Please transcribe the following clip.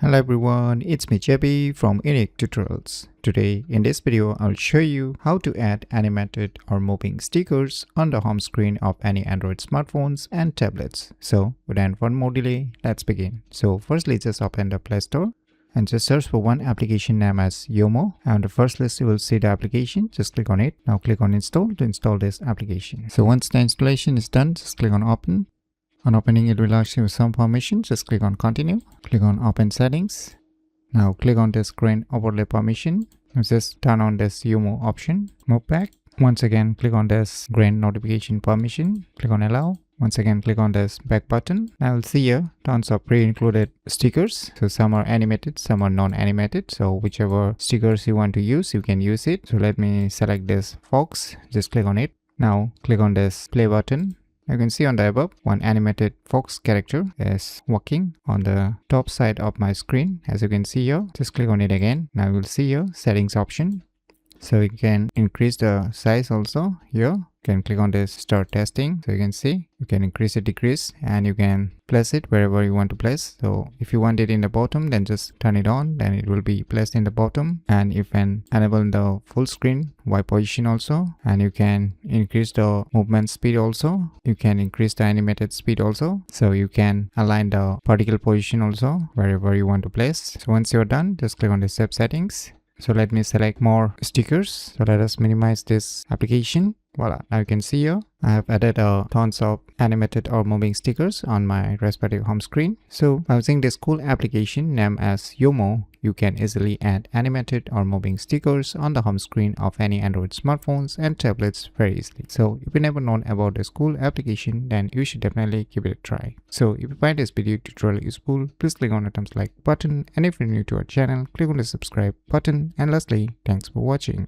Hello everyone, it's me JB from UniqueTutorials. Today in this video I'll show you how to add animated or moving stickers on the home screen of any Android smartphones and tablets. So without one more delay, let's begin. So firstly just open the Play Store and just search for one application named as Yomo. On the first list you will see the application, just click on it. Now click on install to install this application. So once the installation is done, just click on open. On opening, it will ask you some permission. Just click on continue. Click on open settings. Now click on this screen overlay permission. Just turn on this Yomo option. Move back. Once again, click on this green notification permission. Click on allow. Once again, click on this back button. Now you'll see here tons of pre-included stickers. So some are animated, some are non-animated. So whichever stickers you want to use, you can use it. So let me select this fox. Just click on it. Now click on this play button. You can see on the above, one animated fox character is walking on the top side of my screen. As you can see here, just click on it again. Now you will see here settings option. So you can increase the size also here. You can click on this start testing. So you can see you can increase it, decrease, and you can place it wherever you want to place. So if you want it in the bottom, then just turn it on, then it will be placed in the bottom. And you can enable the full screen Y position also, and you can increase the movement speed also. You can increase the animated speed also. So you can align the particle position also wherever you want to place. So once you're done, just click on the save settings. So let me select more stickers. So let us minimize this application. Voila, now you can see here I have added tons of animated or moving stickers on my respective home screen. So by using this cool application named as Yomo, you can easily add animated or moving stickers on the home screen of any Android smartphones and tablets very easily. So if you never known about this cool application, then you should definitely give it a try. So if you find this video tutorial useful, please click on the thumbs like button, and if you're new to our channel, click on the subscribe button, and lastly, thanks for watching.